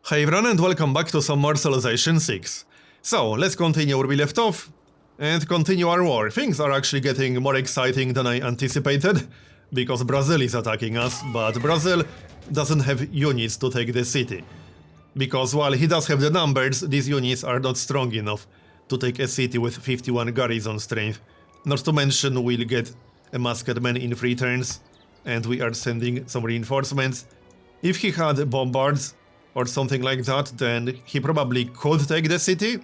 Hey everyone and welcome back to some more Civilization 6. So, let's continue where we left off and continue our war. Things are actually getting more exciting than I anticipated, because Brazil is attacking us, but Brazil doesn't have units to take the city. Because while he does have the numbers, these units are not strong enough to take a city with 51 garrison strength. Not to mention we'll get a masked man in 3 turns, and we are sending some reinforcements. If he had bombards or something like that, then he probably could take the city,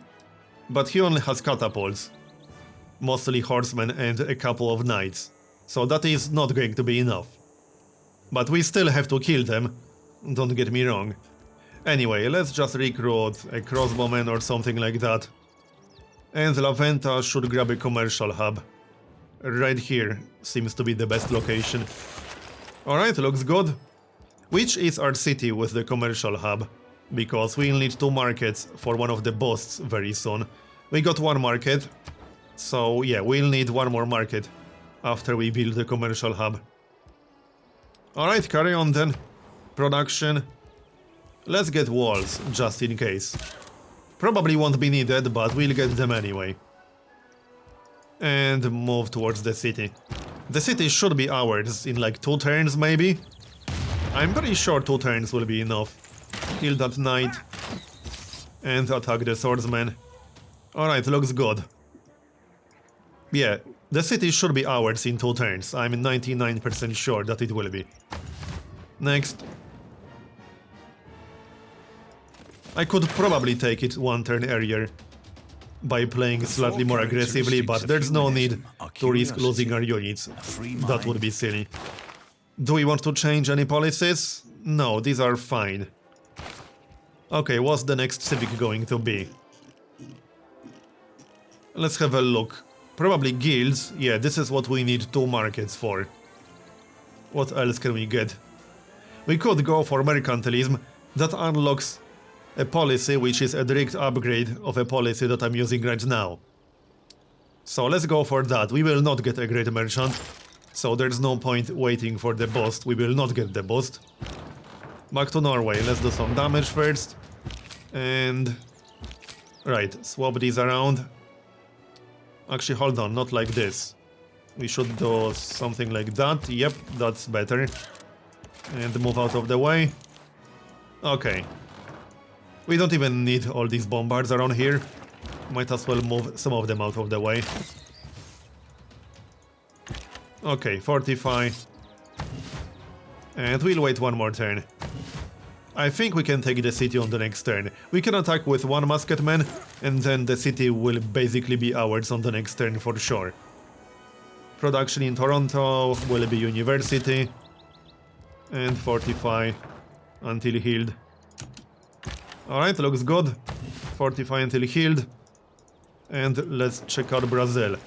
but he only has catapults, mostly horsemen and a couple of knights, so that is not going to be enough. But we still have to kill them, don't get me wrong. Anyway, let's just recruit a crossbowman or something like that. And La Venta should grab a commercial hub. Right here seems to be the best location. Alright, looks good. Which is our city with the commercial hub? Because we'll need 2 markets for one of the busts very soon. We got 1 market, so yeah, we'll need 1 more market after we build the commercial hub. Alright, carry on then. Production. Let's get walls, just in case. Probably won't be needed, but we'll get them anyway. And move towards the city. The city should be ours in like 2 turns maybe. I'm pretty sure 2 turns will be enough. Kill that knight and attack the swordsman. Alright, looks good. Yeah, the city should be ours in 2 turns. I'm 99% sure that it will be. Next. I could probably take it 1 turn earlier by playing slightly more aggressively, but there's no need to risk losing our units. That would be silly. Do we want to change any policies? No, these are fine. Okay, what's the next civic going to be? Let's have a look. Probably guilds. Yeah, this is what we need 2 markets for. What else can we get? We could go for mercantilism. That unlocks a policy which is a direct upgrade of a policy that I'm using right now. So let's go for that. We will not get a great merchant, so there's no point waiting for the boost. We will not get the boost. Back to Norway. Let's do some damage first. And... right, swap these around. Actually, hold on, not like this. We should do something like that. Yep, that's better. And move out of the way. Okay. We don't even need all these bombards around here. Might as well move some of them out of the way. Okay, fortify. And we'll wait 1 more turn. I think we can take the city on the next turn. We can attack with 1 masked man, and then the city will basically be ours on the next turn for sure. Production in Toronto will be university. And fortify until healed. Alright, looks good. Fortify until healed. And let's check out Brazil.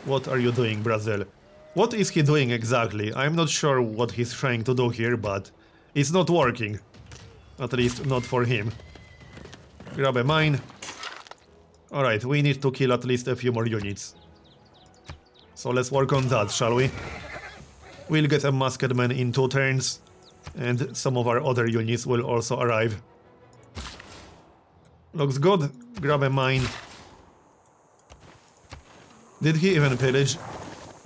What are you doing, Brazil? What is he doing exactly? I'm not sure what he's trying to do here, but it's not working. At least not for him. Grab a mine. Alright, we need to kill at least a few more units. So let's work on that, shall we? We'll get a masked man in 2 turns, and some of our other units will also arrive. Looks good. Grab a mine. Did he even pillage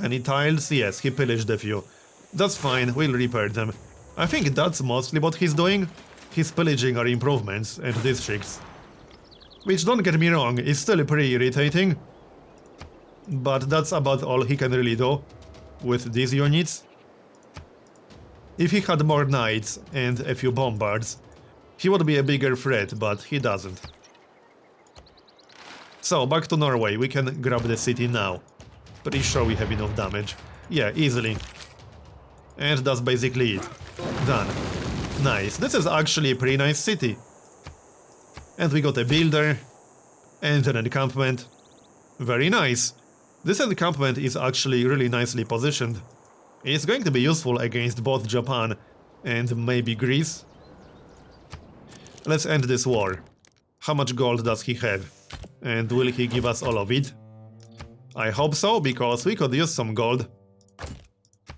any tiles? Yes, he pillaged a few. That's fine, we'll repair them. I think that's mostly what he's doing. He's pillaging our improvements and districts. Which, don't get me wrong, is still pretty irritating. But that's about all he can really do with these units. If he had more knights and a few bombards, he would be a bigger threat, but he doesn't. So, back to Norway, we can grab the city now. Pretty sure we have enough damage. Yeah, easily. And that's basically it. Done. Nice. This is actually a pretty nice city. And we got a builder. And an encampment. Very nice. This encampment is actually really nicely positioned. It's going to be useful against both Japan and maybe Greece. Let's end this war. How much gold does he have? And will he give us all of it? I hope so, because we could use some gold.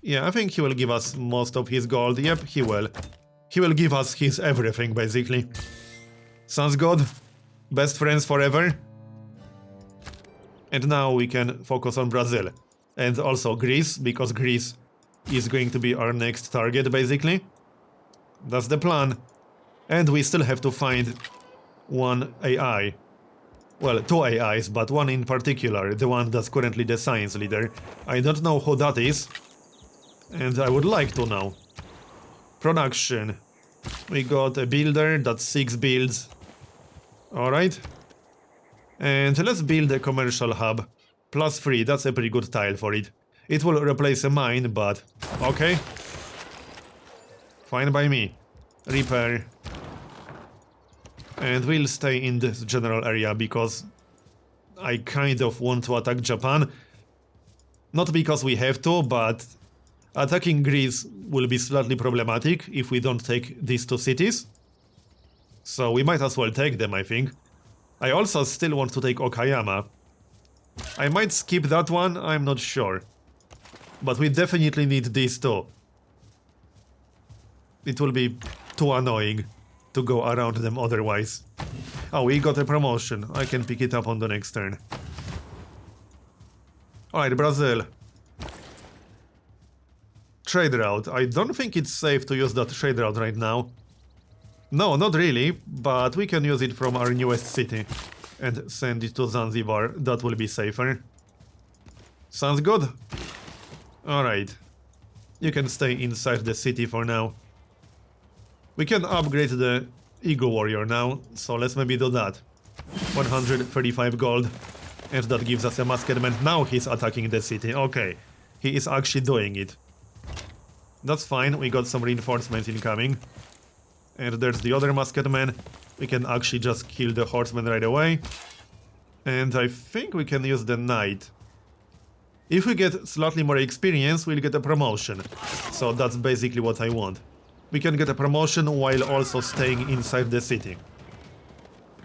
Yeah, I think he will give us most of his gold. Yep, he will. He will give us his everything, basically. Sounds good. Best friends forever. And now we can focus on Brazil. And also Greece, because Greece is going to be our next target, basically. That's the plan. And we still have to find one AI. Well, two AIs, but one in particular, the one that's currently the science leader. I don't know who that is, and I would like to know. Production. We got a builder, that's 6 builds. Alright. And let's build a commercial hub. +3, that's a pretty good tile for it. It will replace a mine, but... okay. Fine by me. Repair. And we'll stay in this general area because I kind of want to attack Japan. Not because we have to, but attacking Greece will be slightly problematic if we don't take these 2 cities. So we might as well take them, I think. I also still want to take Okayama. I might skip that one, I'm not sure. But we definitely need these 2. It will be too annoying to go around them otherwise. Oh, we got a promotion. I can pick it up on the next turn. Alright, Brazil. Trade route. I don't think it's safe to use that trade route right now. No, not really, but we can use it from our newest city and send it to Zanzibar. That will be safer. Sounds good. Alright. You can stay inside the city for now. We can upgrade the Eagle Warrior now, so let's maybe do that. 135 gold, and that gives us a Masked Man. Now he's attacking the city. Okay, he is actually doing it. That's fine, we got some reinforcements incoming. And there's the other Masked Man. We can actually just kill the horseman right away. And I think we can use the knight. If we get slightly more experience, we'll get a promotion. So that's basically what I want. We can get a promotion while also staying inside the city.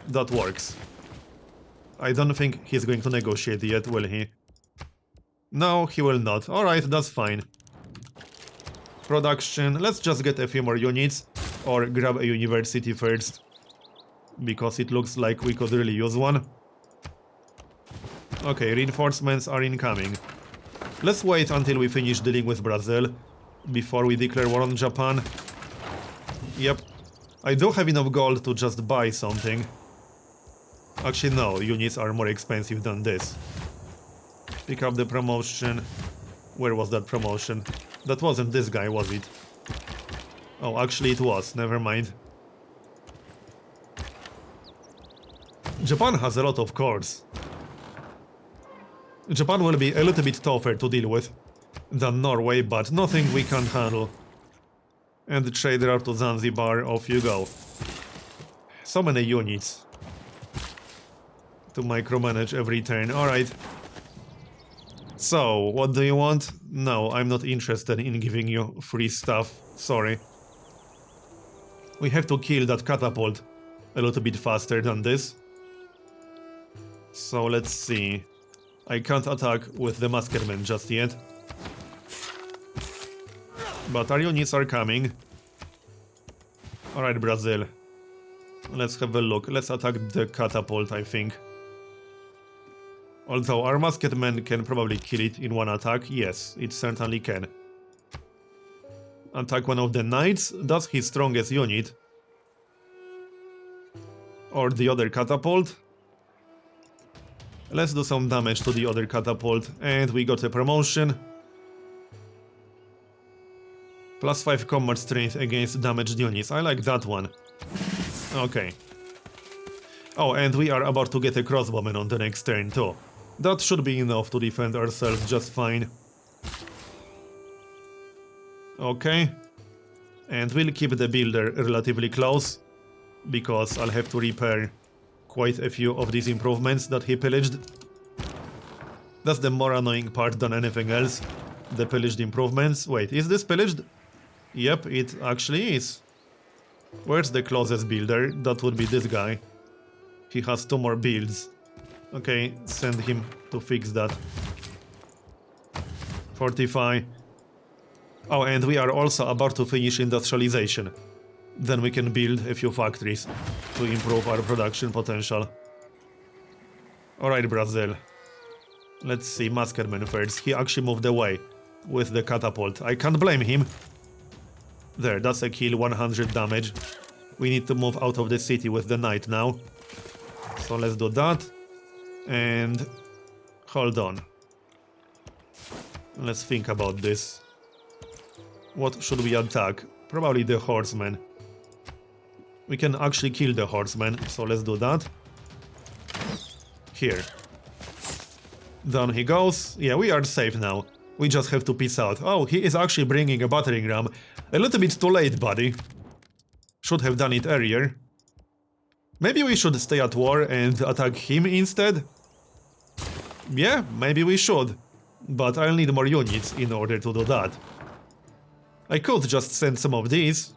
That works. I don't think he's going to negotiate yet, will he? No, he will not. Alright, that's fine. Production. Let's just get a few more units. Or grab a university first. Because it looks like we could really use one. Okay, reinforcements are incoming. Let's wait until we finish dealing with Brazil before we declare war on Japan. Yep. I do have enough gold to just buy something. Actually, no, units are more expensive than this. Pick up the promotion. Where was that promotion? That wasn't this guy, was it? Oh, actually it was, never mind. Japan has a lot of cores. Japan will be a little bit tougher to deal with than Norway, but nothing we can't handle. And the trader to Zanzibar, off you go. So many units to micromanage every turn. Alright. So, what do you want? No, I'm not interested in giving you free stuff. Sorry. We have to kill that catapult a little bit faster than this. So, let's see. I can't attack with the Masked Man just yet. But our units are coming. Alright, Brazil. Let's have a look. Let's attack the catapult, I think. Although our Masked Man can probably kill it in one attack. Yes, it certainly can. Attack one of the knights. That's his strongest unit. Or the other catapult. Let's do some damage to the other catapult. And we got a promotion. +5 combat strength against damaged units. I like that one. Okay. Oh, and we are about to get a crossbowman on the next turn too. That should be enough to defend ourselves just fine. Okay. And we'll keep the builder relatively close, because I'll have to repair quite a few of these improvements that he pillaged. That's the more annoying part than anything else. The pillaged improvements. Wait, is this pillaged? Yep, it actually is. Where's the closest builder? That would be this guy. He has 2 more builds. Okay, send him to fix that. Fortify. Oh, and we are also about to finish industrialization. Then we can build a few factories to improve our production potential. Alright, Brazil. Let's see, Maskerman first. He actually moved away with the catapult. I can't blame him. There, that's a kill, 100 damage. We need to move out of the city with the knight now. So let's do that. And hold on. Let's think about this. What should we attack? Probably the horseman. We can actually kill the horseman, so let's do that. Here. Down he goes. Yeah, we are safe now. We just have to peace out. Oh, he is actually bringing a battering ram. A little bit too late, buddy. Should have done it earlier. Maybe we should stay at war and attack him instead? Yeah, maybe we should. But I'll need more units in order to do that. I could just send some of these.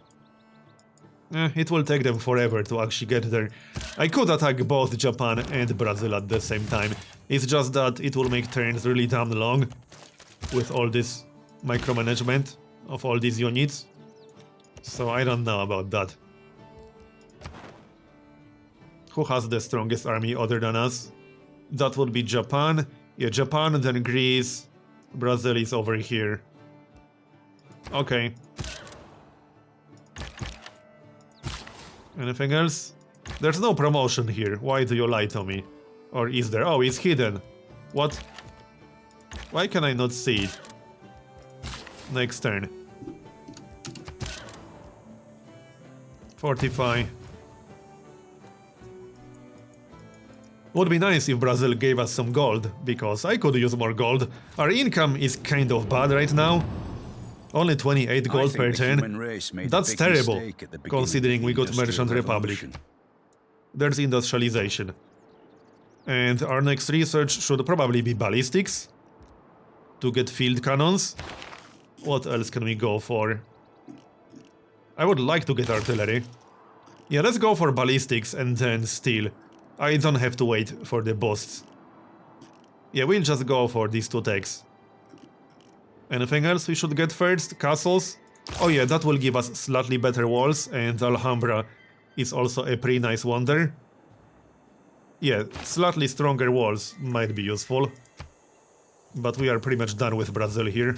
It will take them forever to actually get there. I could attack both Japan and Brazil at the same time. It's just that it will make turns really damn long with all this micromanagement of all these units. So I don't know about that. Who has the strongest army other than us? That would be Japan. Yeah, Japan, then Greece. Brazil is over here. Okay. Anything else? There's no promotion here. Why do you lie to me? Or is there? Oh, it's hidden. What? Why can I not see it? Next turn. Fortify. Would be nice if Brazil gave us some gold, because I could use more gold. Our income is kind of bad right now. Only 28 gold per turn. That's terrible, considering we got Merchant Republic. There's industrialization. And our next research should probably be ballistics. To get field cannons. What else can we go for? I would like to get artillery. Yeah, let's go for ballistics and then steel. I don't have to wait for the boss. Yeah, we'll just go for these two techs. Anything else we should get first? Castles? Oh yeah, that will give us slightly better walls, and Alhambra is also a pretty nice wonder. Yeah, slightly stronger walls might be useful. But we are pretty much done with Brazil here.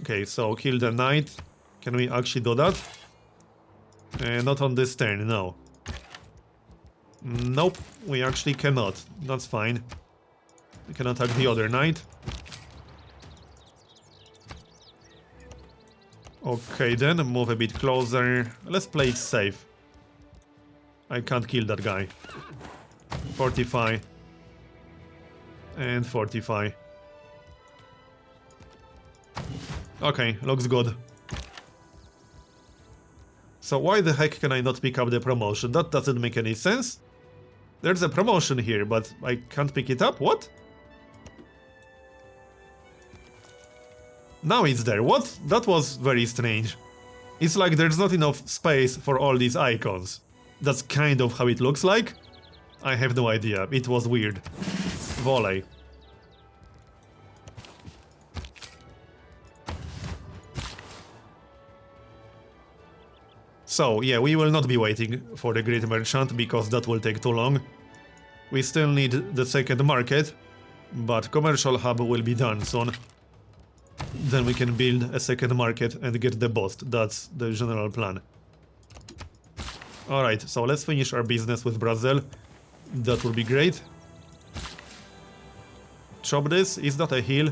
Okay, so kill the knight. Can we actually do that? Not on this turn, no. Nope, we actually cannot. That's fine. We can attack the other knight. Okay then, move a bit closer. Let's play it safe. I can't kill that guy. Fortify. And fortify. Okay, looks good. So why the heck can I not pick up the promotion? That doesn't make any sense. There's a promotion here, but I can't pick it up? What? Now it's there. What? That was very strange. It's like there's not enough space for all these icons. That's kind of how it looks like. I have no idea. It was weird. Volley. So, yeah, we will not be waiting for the Great Merchant, because that will take too long. We still need the second market, but commercial hub will be done soon. Then we can build a second market and get the boss. That's the general plan. Alright, so let's finish our business with Brazil. That will be great. Chop this. Is that a hill?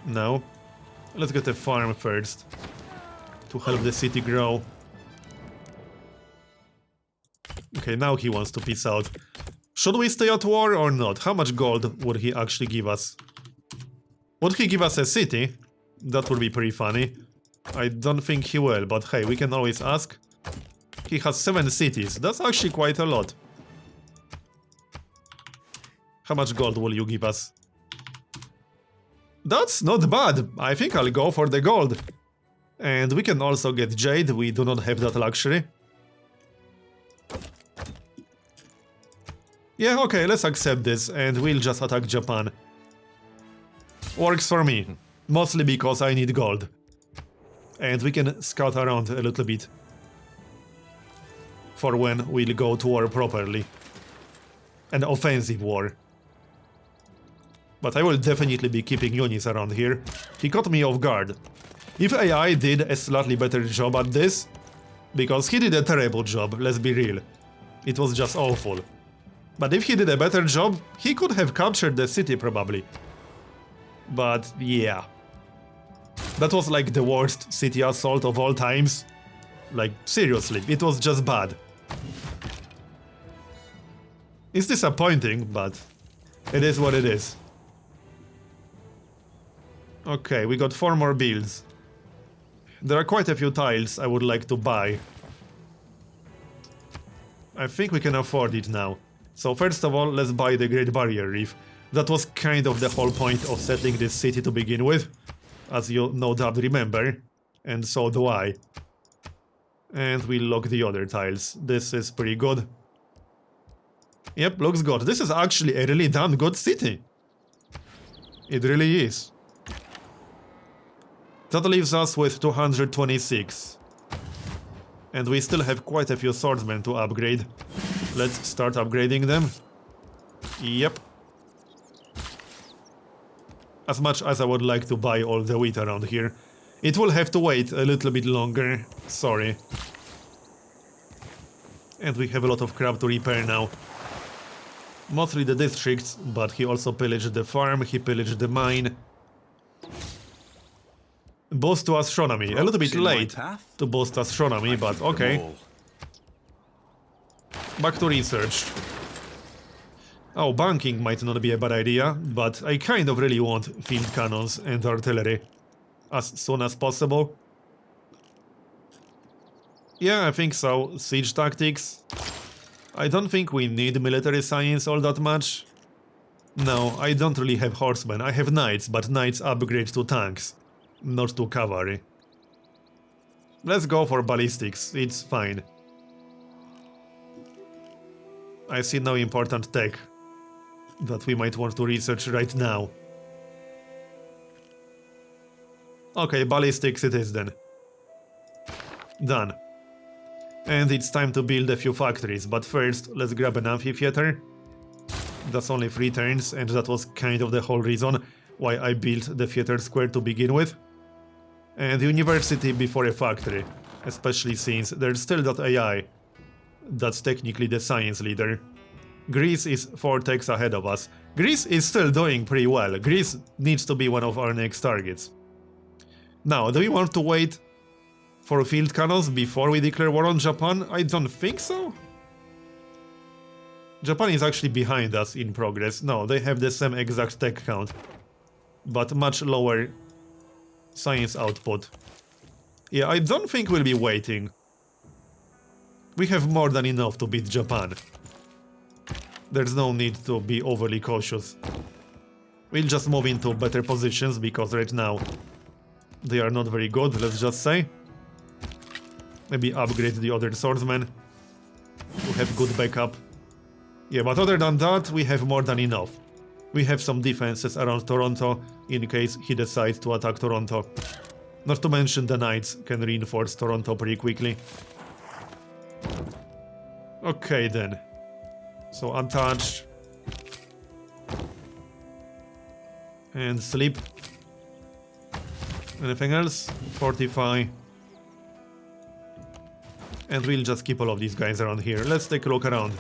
No. Let's get a farm first, to help the city grow. Okay, now he wants to peace out. Should we stay at war or not? How much gold would he actually give us? Would he give us a city? That would be pretty funny. I don't think he will, but hey, we can always ask. He has 7 cities. That's actually quite a lot. How much gold will you give us? That's not bad. I think I'll go for the gold. And we can also get jade. We do not have that luxury. Yeah, okay, let's accept this and we'll just attack Japan. Works for me. Mostly because I need gold. And we can scout around a little bit for when we'll go to war properly. An offensive war. But I will definitely be keeping units around here. He caught me off guard. If AI did a slightly better job at this, because he did a terrible job, let's be real. It was just awful. But if he did a better job, he could have captured the city probably. But yeah. That was like the worst city assault of all times. Like, seriously, it was just bad. It's disappointing, but it is what it is. Okay, we got 4 more builds. There are quite a few tiles I would like to buy. I think we can afford it now. So first of all, let's buy the Great Barrier Reef. That was kind of the whole point of settling this city to begin with, as you no doubt remember, and so do I. And we'll lock the other tiles. This is pretty good. Yep, looks good. This is actually a really damn good city. It really is. That leaves us with 226. And we still have quite a few swordsmen to upgrade. Let's start upgrading them. Yep. As much as I would like to buy all the wheat around here, it will have to wait a little bit longer. Sorry. And we have a lot of crap to repair now. Mostly the districts, but he also pillaged the farm, he pillaged the mine. Boost to astronomy. A little bit late to boost astronomy, but okay. Back to research. Oh, banking might not be a bad idea, but I kind of really want field cannons and artillery as soon as possible. Yeah, I think so. Siege tactics. I don't think we need military science all that much. No, I don't really have horsemen. I have knights, but knights upgrade to tanks, not to cavalry. Let's go for ballistics, it's fine. I see no important tech that we might want to research right now. Okay, ballistics it is then. Done. And it's time to build a few factories, but first let's grab an amphitheater. That's only 3 turns, and that was kind of the whole reason why I built the theater square to begin with. And university before a factory, especially since there's still that AI. That's technically the science leader. Greece is 4 techs ahead of us. Greece is still doing pretty well. Greece needs to be one of our next targets. Now, do we want to wait for field cannons before we declare war on Japan? I don't think so. Japan is actually behind us in progress. No, they have the same exact tech count, but much lower science output. Yeah, I don't think we'll be waiting. We have more than enough to beat Japan. There's no need to be overly cautious. We'll just move into better positions, because right now they are not very good, let's just say. Maybe upgrade the other swordsmen to have good backup. Yeah, but other than that, we have more than enough. We have some defenses around Toronto in case he decides to attack Toronto. Not to mention the knights can reinforce Toronto pretty quickly. Okay then. So untouched. And sleep. Anything else? Fortify. And we'll just keep all of these guys around here. Let's take a look around.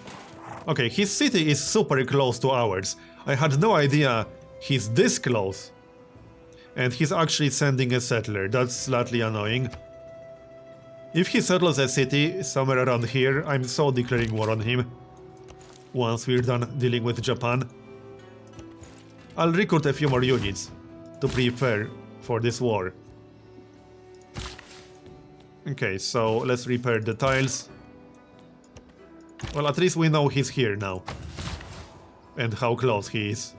Okay, his city is super close to ours. I had no idea he's this close. And he's actually sending a settler. That's slightly annoying. If he settles a city somewhere around here, I'm so declaring war on him. Once we're done dealing with Japan. I'll recruit a few more units to prepare for this war. Okay, so let's repair the tiles. Well, at least we know he's here now. And how close he is.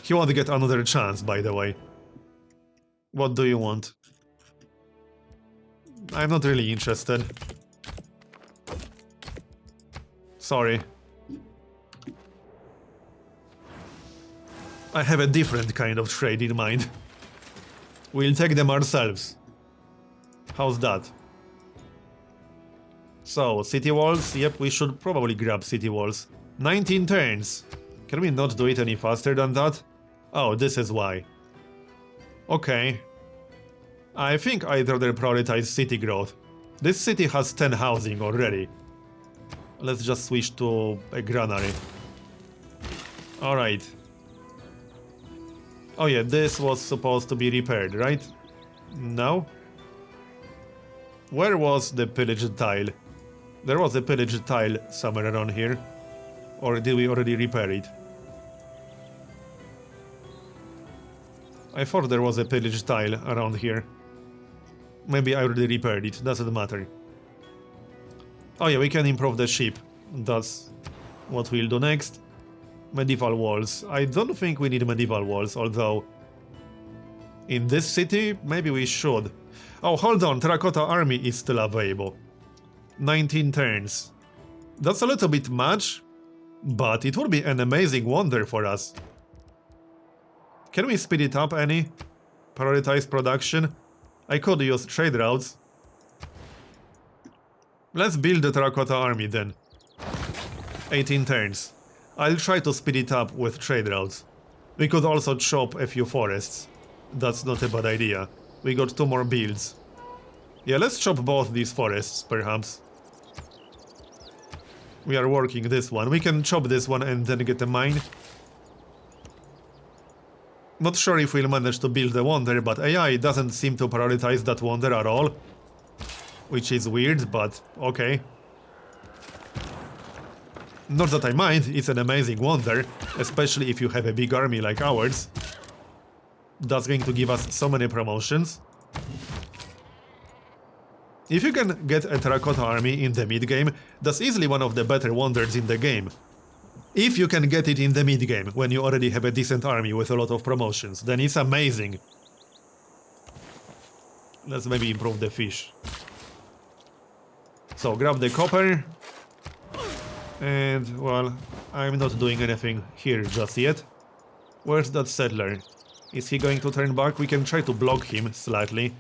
He won't get another chance, by the way. What do you want? I'm not really interested. Sorry. I have a different kind of trade in mind. We'll take them ourselves. How's that? So, city walls, yep, we should probably grab city walls. 19 turns. Can we not do it any faster than that? Oh, this is why. Okay. I think I'd rather prioritize city growth. This city has 10 housing already. Let's just switch to a granary. Alright. Oh yeah, this was supposed to be repaired, right? No? Where was the pillaged tile? There was a pillaged tile somewhere around here. Or did we already repair it? I thought there was a pillaged tile around here. Maybe I already repaired it, doesn't matter. Oh yeah, we can improve the ship. That's what we'll do next. Medieval walls. I don't think we need medieval walls, although... in this city, maybe we should. Oh, hold on, Terracotta Army is still available. 19 turns. That's a little bit much, but it would be an amazing wonder for us. Can we speed it up any? Prioritize production? I could use trade routes. Let's build the Terracotta Army then. 18 turns. I'll try to speed it up with trade routes. We could also chop a few forests. That's not a bad idea. We got 2 more builds. Yeah, let's chop both these forests, perhaps. We are working this one. We can chop this one and then get a mine. Not sure if we'll manage to build a wonder, but AI doesn't seem to prioritize that wonder at all. Which is weird, but okay. Not that I mind, it's an amazing wonder, especially if you have a big army like ours. That's going to give us so many promotions. If you can get a Terracotta Army in the mid-game, that's easily one of the better wonders in the game. If you can get it in the mid-game, when you already have a decent army with a lot of promotions, then it's amazing. Let's maybe improve the fish. So, grab the copper. And, well, I'm not doing anything here just yet. Where's that settler? Is he going to turn back? We can try to block him slightly.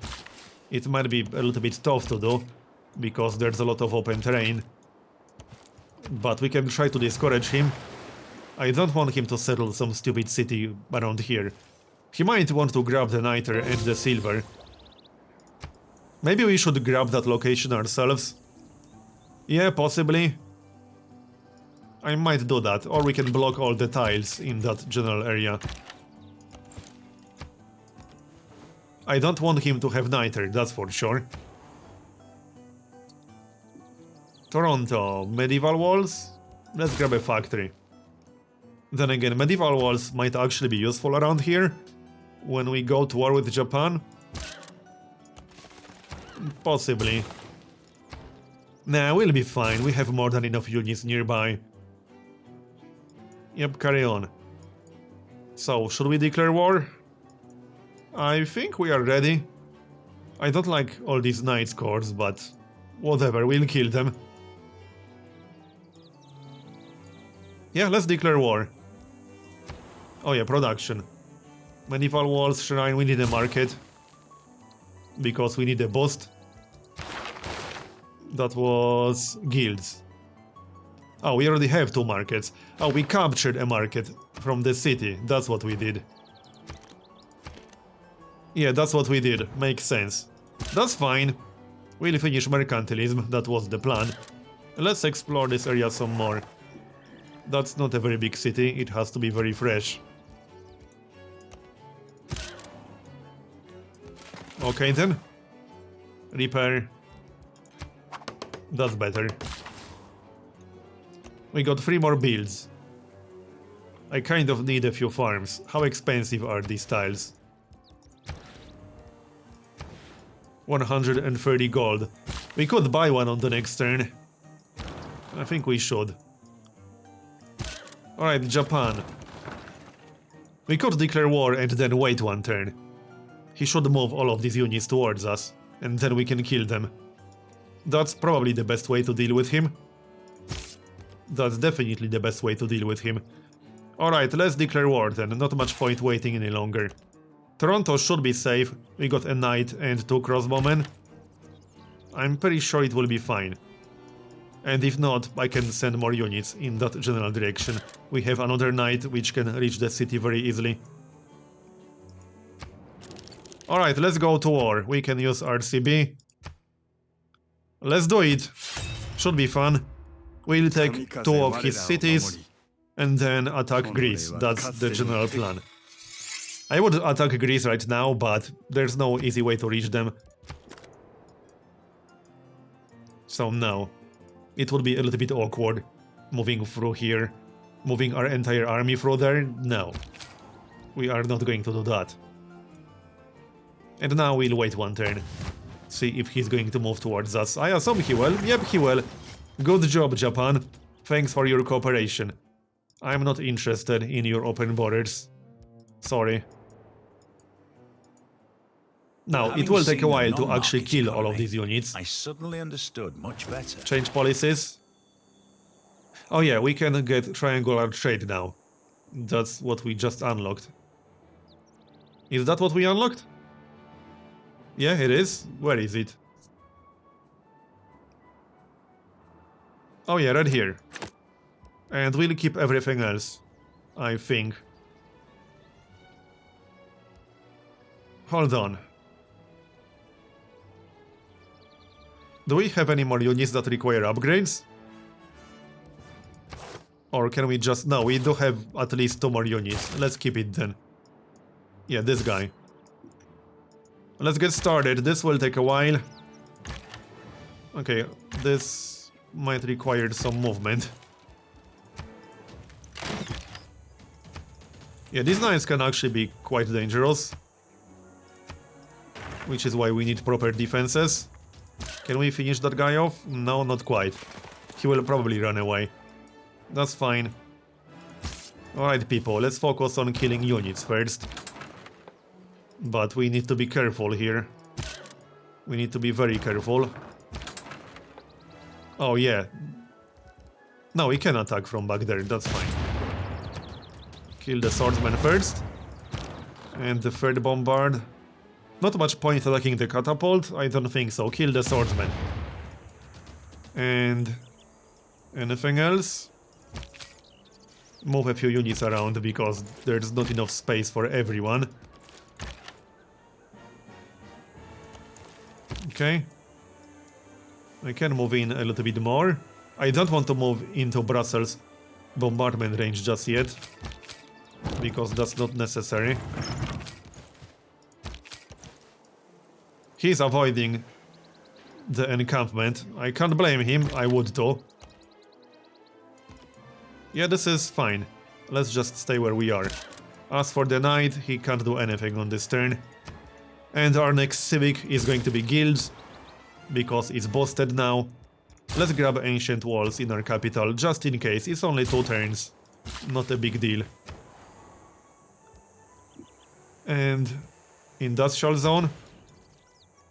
It might be a little bit tough to do, because there's a lot of open terrain. But we can try to discourage him. I don't want him to settle some stupid city around here. He might want to grab the niter and the silver. Maybe we should grab that location ourselves. Yeah, possibly. I might do that, or we can block all the tiles in that general area. I don't want him to have niter, that's for sure. Toronto, medieval walls? Let's grab a factory. Then again, medieval walls might actually be useful around here when we go to war with Japan. Possibly. Nah, we'll be fine, we have more than enough units nearby. Yep, carry on. So, should we declare war? I think we are ready. I don't like all these knights cores, but whatever, we'll kill them. Yeah, let's declare war. Oh yeah, production. Medieval walls, shrine, we need a market. Because we need a boost. That was guilds. Oh, we already have 2 markets. Oh, we captured a market from the city, that's what we did. Yeah, that's what we did, makes sense. That's fine. We'll finish mercantilism, that was the plan. Let's explore this area some more. That's not a very big city, it has to be very fresh. Okay then. Repair. That's better. We got 3 more builds. I kind of need a few farms. How expensive are these tiles? 130 gold. We could buy one on the next turn. I think we should. Alright, Japan. We could declare war and then wait 1 turn. He should move all of these units towards us, and then we can kill them. That's probably the best way to deal with him. That's definitely the best way to deal with him. Alright, let's declare war then, not much point waiting any longer. Toronto should be safe. We got a knight and 2 crossbowmen. I'm pretty sure it will be fine. And if not, I can send more units in that general direction. We have another knight which can reach the city very easily. Alright, let's go to war. We can use RCB. Let's do it. Should be fun. We'll take 2 of his cities and then attack Greece. That's the general plan. I would attack Greece right now, but there's no easy way to reach them. So no. It would be a little bit awkward moving through here. Moving our entire army through there? No. We are not going to do that. And now we'll wait 1 turn. See if he's going to move towards us. I assume he will. Yep, he will. Good job, Japan. Thanks for your cooperation. I'm not interested in your open borders. Sorry. Now, it will take a while to actually kill all of these units. I suddenly understood much better. Change policies. Oh yeah, we can get triangular trade now. That's what we just unlocked. Is that what we unlocked? Yeah, it is. Where is it? Oh yeah, right here. And we'll keep everything else, I think. Hold on. Do we have any more units that require upgrades? Or can we just... No, we do have at least 2 more units. Let's keep it then. Yeah, this guy. Let's get started. This will take a while. Okay, this might require some movement. Yeah, these knights can actually be quite dangerous. Which is why we need proper defenses. Can we finish that guy off? No, not quite. He will probably run away. That's fine. Alright people, let's focus on killing units first. But we need to be careful here. We need to be very careful. Oh yeah. No, we can attack from back there, that's fine. Kill the swordsman first. And the third bombard. Not much point attacking the catapult, I don't think so. Kill the swordsman. And... anything else? Move a few units around because there's not enough space for everyone. Okay. I can move in a little bit more. I don't want to move into Brussels bombardment range just yet. Because that's not necessary. He's avoiding the encampment. I can't blame him, I would too. Yeah, this is fine. Let's just stay where we are. As for the knight, he can't do anything on this turn. And our next civic is going to be guilds, because it's boosted now. Let's grab ancient walls in our capital, just in case. It's only 2 turns. Not a big deal. And... industrial zone?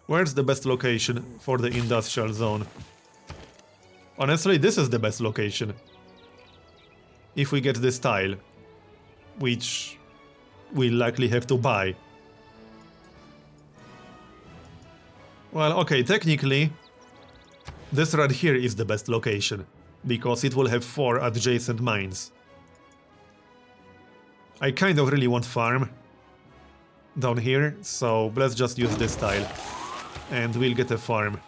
Where's the best location for the industrial zone? Honestly, this is the best location. If we get this tile. Which we'll likely have to buy. Well, okay, technically, this right here is the best location. Because it will have 4 adjacent mines. I kind of really want farm down here, so let's just use this tile. And we'll get a farm.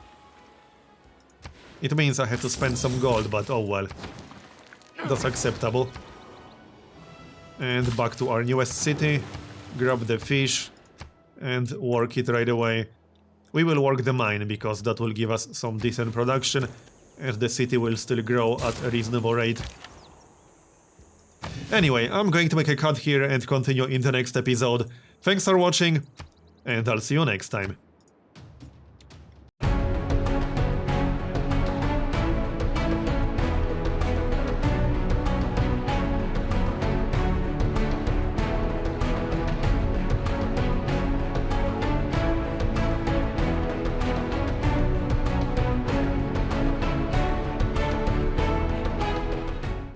It means I have to spend some gold, but oh well. That's acceptable. And back to our newest city. Grab the fish and work it right away. We will work the mine because that will give us some decent production and the city will still grow at a reasonable rate. Anyway, I'm going to make a cut here and continue in the next episode. Thanks for watching and I'll see you next time.